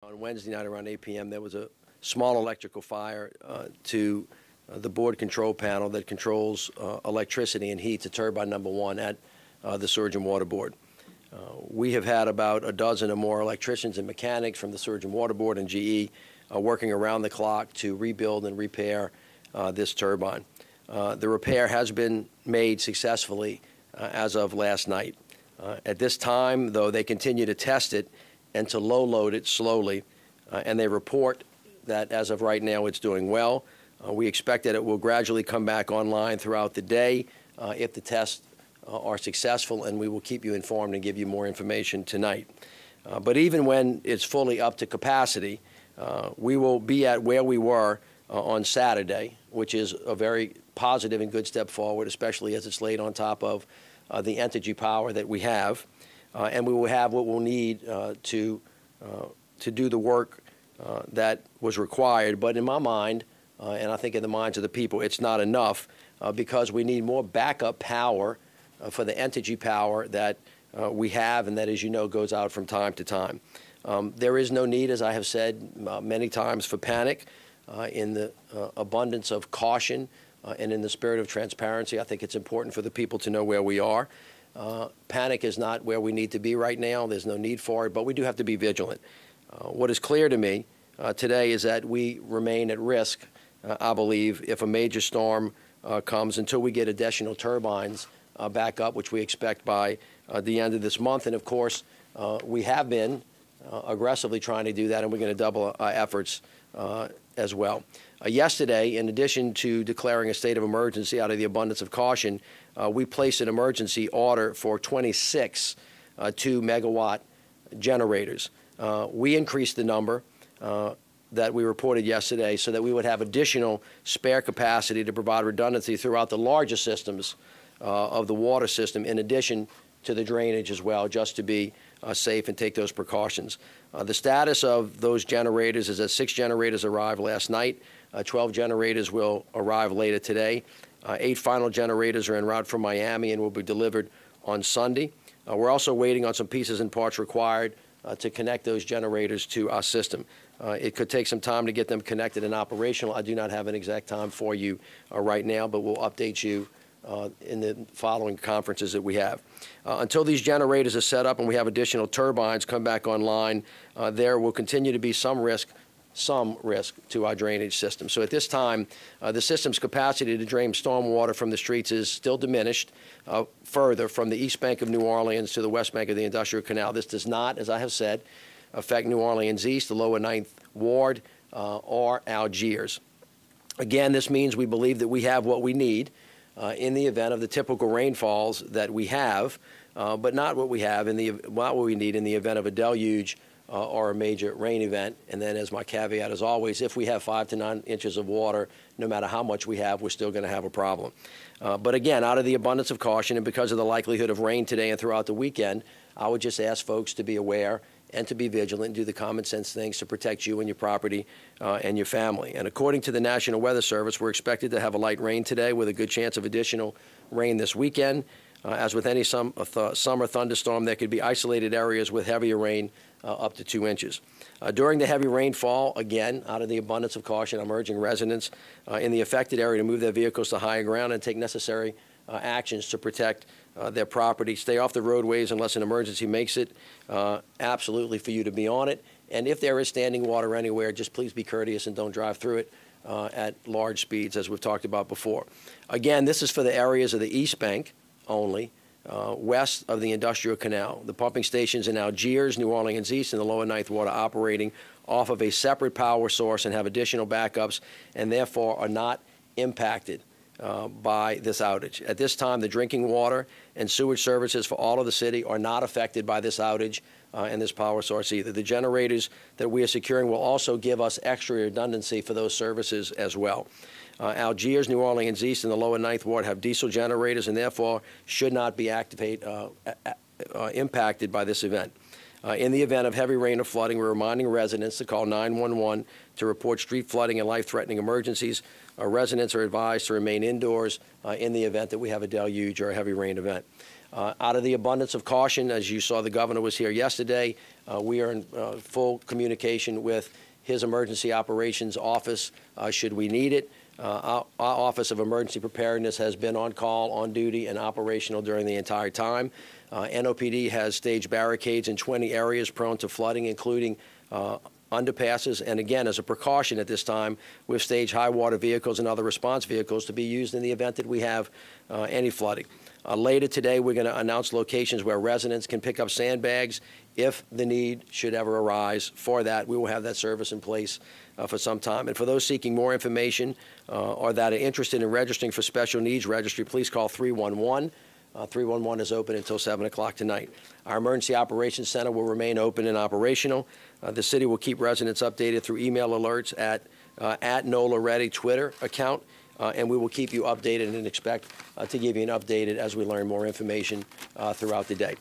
On Wednesday night around 8 p.m., there was a small electrical fire to the board control panel that controls electricity and heat to turbine number 1 at the Sewerage and Water Board. We have had about a dozen or more electricians and mechanics from the Sewerage and Water Board and GE working around the clock to rebuild and repair this turbine. The repair has been made successfully as of last night. At this time, though, they continue to test it and to low load it slowly, and they report that as of right now it's doing well. We expect that it will gradually come back online throughout the day if the tests are successful, and we will keep you informed and give you more information tonight. But even when it's fully up to capacity, we will be at where we were on Saturday, which is a very positive and good step forward, especially as it's laid on top of the energy power that we have. And we will have what we'll need to do the work that was required. But in my mind, and I think in the minds of the people, it's not enough because we need more backup power for the energy power that we have and that, as you know, goes out from time to time. There is no need, as I have said many times, for panic. In the abundance of caution and in the spirit of transparency, I think it's important for the people to know where we are. Panic is not where we need to be right now. There's no need for it, but we do have to be vigilant. What is clear to me today is that we remain at risk, I believe, if a major storm comes until we get additional turbines back up, which we expect by the end of this month. And, of course, we have been aggressively trying to do that, and we're going to double our efforts as well. Yesterday, in addition to declaring a state of emergency out of the abundance of caution, we placed an emergency order for 26 2-megawatt generators. We increased the number that we reported yesterday so that we would have additional spare capacity to provide redundancy throughout the larger systems of the water system, in addition to the drainage as well, just to be safe and take those precautions. The status of those generators is that 6 generators arrived last night. 12 generators will arrive later today. 8 final generators are en route from Miami and will be delivered on Sunday. We're also waiting on some pieces and parts required to connect those generators to our system. It could take some time to get them connected and operational. I do not have an exact time for you right now, but we'll update you in the following conferences that we have. Until these generators are set up and we have additional turbines come back online, there will continue to be some risk to our drainage system. So at this time, the system's capacity to drain stormwater from the streets is still diminished further from the east bank of New Orleans to the west bank of the Industrial Canal. This does not, as I have said, affect New Orleans East, the lower 9th Ward, or Algiers. Again, this means we believe that we have what we need in the event of the typical rainfalls that we have, but not what we need in the event of a deluge or a major rain event. And then, as my caveat is always, if we have 5 to 9 inches of water, no matter how much we have, we're still going to have a problem. But again, out of the abundance of caution and because of the likelihood of rain today and throughout the weekend, I would just ask folks to be aware and to be vigilant and do the common sense things to protect you and your property and your family. And according to the National Weather Service, we're expected to have a light rain today with a good chance of additional rain this weekend. As with any summer thunderstorm, there could be isolated areas with heavier rain up to 2 inches. During the heavy rainfall, again, out of the abundance of caution, I'm urging residents in the affected area to move their vehicles to higher ground and take necessary actions to protect their property. Stay off the roadways unless an emergency makes it absolutely for you to be on it. And if there is standing water anywhere, just please be courteous and don't drive through it at large speeds, as we've talked about before. Again, this is for the areas of the East Bank only, west of the Industrial Canal. The pumping stations in Algiers, New Orleans East, and the lower 9th Ward are operating off of a separate power source and have additional backups and therefore are not impacted by this outage. At this time, the drinking water and sewage services for all of the city are not affected by this outage and this power source either. The generators that we are securing will also give us extra redundancy for those services as well. Algiers, New Orleans East, and the lower 9th Ward have diesel generators and therefore should not be impacted by this event. In the event of heavy rain or flooding, we're reminding residents to call 911 to report street flooding and life-threatening emergencies. Residents are advised to remain indoors in the event that we have a deluge or a heavy rain event. Out of the abundance of caution, as you saw, the governor was here yesterday. We are in full communication with his emergency operations office should we need it. Our Office of Emergency Preparedness has been on call, on duty, and operational during the entire time. NOPD has staged barricades in 20 areas prone to flooding, including underpasses. And again, as a precaution at this time, we've staged high water vehicles and other response vehicles to be used in the event that we have any flooding. Later today, we're going to announce locations where residents can pick up sandbags if the need should ever arise. For that, we will have that service in place for some time. And for those seeking more information or that are interested in registering for special needs registry, please call 311. 311 is open until 7 o'clock tonight. Our Emergency Operations Center will remain open and operational. The city will keep residents updated through email alerts at NOLA Ready Twitter account. And we will keep you updated and expect to give you an updated as we learn more information throughout the day.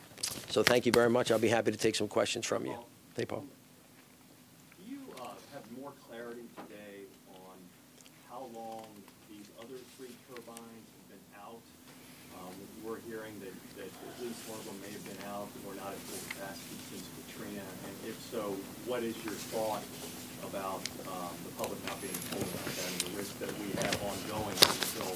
So thank you very much. I'll be happy to take some questions from you. Hey, Paul. Do you have more clarity today on how long these other 3 turbines have been out? We're hearing that at least one of them may have been out or not at full capacity since Katrina. And if so, what is your thought about the public not being told about that and the risk that we have ongoing until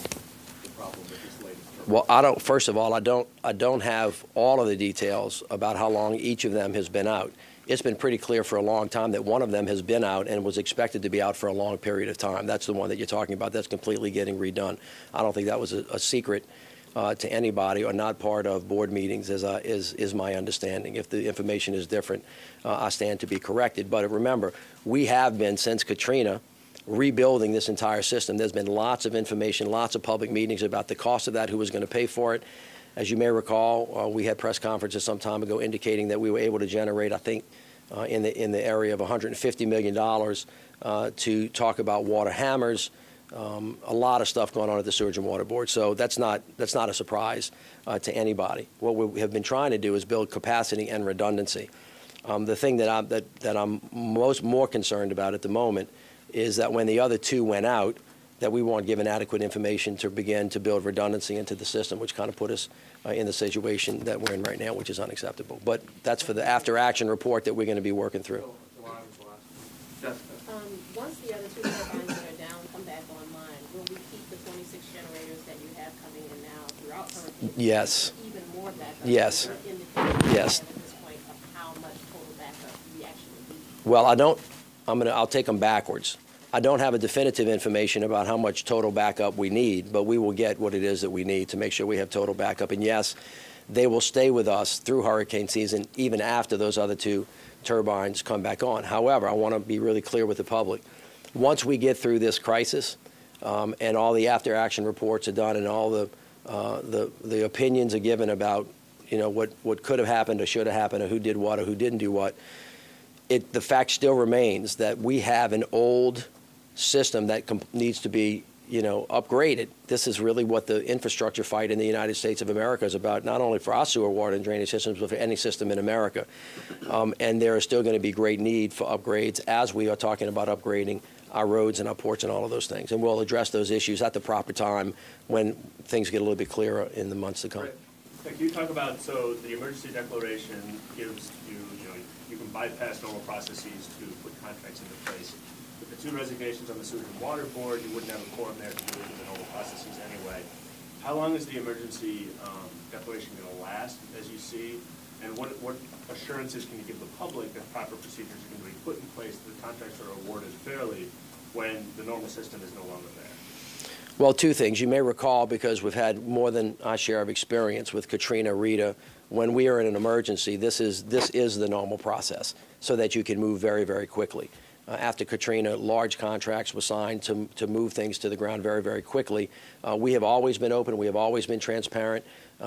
the problem with this latest turbine? Well, first of all, I don't have all of the details about how long each of them has been out. It's been pretty clear for a long time that one of them has been out and was expected to be out for a long period of time. That's the one that you're talking about. That's completely getting redone. I don't think that was a secret to anybody or not part of board meetings, is my understanding. If the information is different, I stand to be corrected. But remember, we have been, since Katrina, rebuilding this entire system. There's been lots of information, lots of public meetings about the cost of that, who was going to pay for it. As you may recall, we had press conferences some time ago indicating that we were able to generate, I think, in the area of $150 million to talk about water hammers. A lot of stuff going on at the Sewerage and Water Board, so that's not a surprise to anybody. What we have been trying to do is build capacity and redundancy. The thing that I'm more concerned about at the moment is that when the other 2 went out, that we weren't given adequate information to begin to build redundancy into the system, which kind of put us in the situation that we're in right now, which is unacceptable. But that's for the after-action report that we're going to be working through. Once the other 2 turbines that are down come back online, will we keep the 26 generators that you have coming in now throughout hurricane? Yes. Even more backup? Yes. Yes. At this point of how much total backup we actually need? Well, I'll take them backwards. I don't have a definitive information about how much total backup we need, but we will get what it is that we need to make sure we have total backup. And yes, they will stay with us through hurricane season, even after those other 2 turbines come back on. However, I want to be really clear with the public. Once we get through this crisis and all the after-action reports are done and all the opinions are given about, what could have happened or should have happened or who did what or who didn't do what, the fact still remains that we have an old system that needs to be upgraded. This is really what the infrastructure fight in the United States of America is about, not only for our sewer, water, and drainage systems, but for any system in America. And there is still going to be great need for upgrades as we are talking about upgrading our roads and our ports and all of those things. And we'll address those issues at the proper time when things get a little bit clearer in the months to come. Right. Can you talk about, so the emergency declaration gives you, you can bypass normal processes to put contracts into place. With the 2 resignations on the Sewerage and Water Board, you wouldn't have a quorum there to do it in the normal processes anyway. How long is the emergency declaration going to last, as you see? And what assurances can you give the public that proper procedures are going to be put in place, that the contracts are awarded fairly when the normal system is no longer there? Well, 2 things. You may recall, because we've had more than our share of experience with Katrina, Rita, when we are in an emergency, this is the normal process so that you can move very, very quickly. After Katrina, large contracts were signed to move things to the ground very, very quickly. We have always been open. We have always been transparent.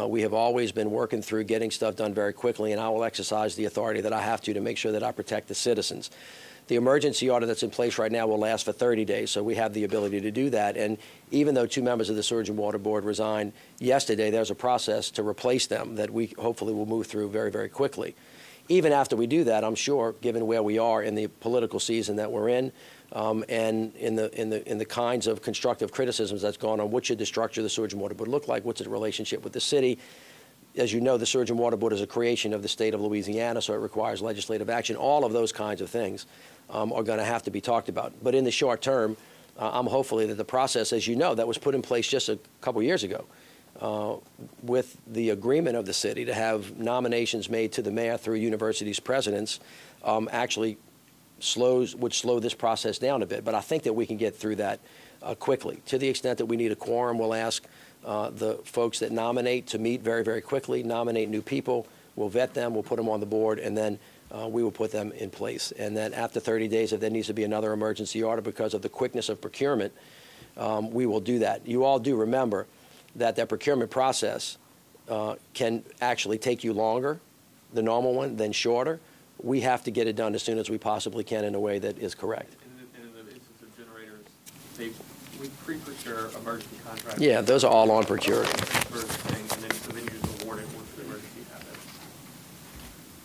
We have always been working through getting stuff done very quickly, and I will exercise the authority that I have to make sure that I protect the citizens. The emergency order that's in place right now will last for 30 days, so we have the ability to do that. And even though 2 members of the Sewerage and Water Board resigned yesterday, there's a process to replace them that we hopefully will move through very, very quickly. even after we do that, I'm sure, given where we are in the political season that we're in, and in the kinds of constructive criticisms that's gone on, what should the structure of the Sewerage and Water Board look like? What's the relationship with the city? As you know, the Sewerage and Water Board is a creation of the state of Louisiana, so it requires legislative action. All of those kinds of things are going to have to be talked about. But in the short term, I'm hopefully that the process, as you know, that was put in place just a couple years ago, with the agreement of the city to have nominations made to the mayor through universities' presidents, actually would slow this process down a bit. But I think that we can get through that quickly. To the extent that we need a quorum, we'll ask the folks that nominate to meet very, very quickly, nominate new people. We'll vet them, we'll put them on the board, and then we will put them in place. And then after 30 days, if there needs to be another emergency order because of the quickness of procurement, we will do that. You all do remember that procurement process can actually take you longer, the normal one, than shorter. We have to get it done as soon as we possibly can in a way that is correct. In the instance of generators, we pre-procure emergency contracts. Yeah, those are all on procurement. First thing, and then you just award it once the emergency happens.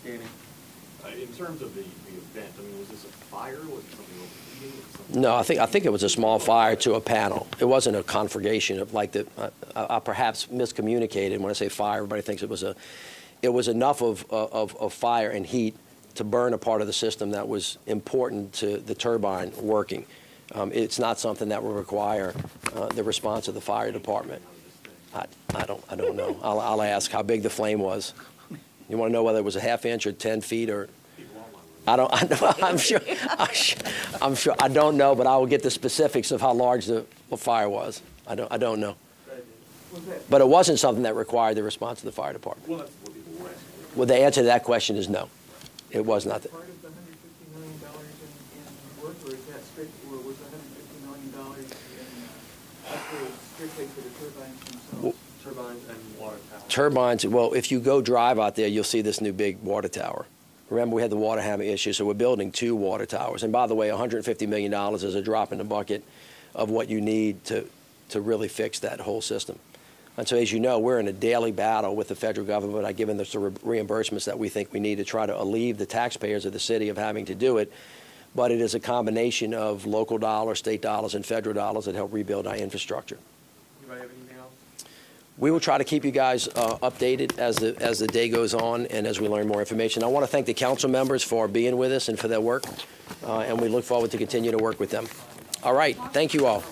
Danny? In terms of the event, I mean, was this a fire? Was it something overheating? No, I think it was a small fire to a panel. It wasn't a conflagration of like the. I perhaps miscommunicated when I say fire. Everybody thinks it was a. It was enough of fire and heat to burn a part of the system that was important to the turbine working. It's not something that will require the response of the fire department. I don't know. I'll ask how big the flame was. You want to know whether it was a half inch or 10 feet or? I'm sure. I don't know, but I will get the specifics of how large the fire was. I don't know. But it wasn't something that required the response of the fire department. Well, that's what people were asking. Well, the answer to that question is no. It was not. Part of the $150 million in work, or is that strict, or was the $150 million in upgrades strictly for the turbines themselves? Turbines and water towers. Turbines, well, if you go drive out there, you'll see this new big water tower. Remember, we had the water hammer issue, so we're building 2 water towers. And by the way, $150 million is a drop in the bucket of what you need to really fix that whole system. And so, as you know, we're in a daily battle with the federal government. I've given us the reimbursements that we think we need to try to alleviate the taxpayers of the city of having to do it. But it is a combination of local dollars, state dollars, and federal dollars that help rebuild our infrastructure. Anybody have anything else? We will try to keep you guys updated as the day goes on and as we learn more information. I want to thank the council members for being with us and for their work, and we look forward to continue to work with them. All right. Thank you all.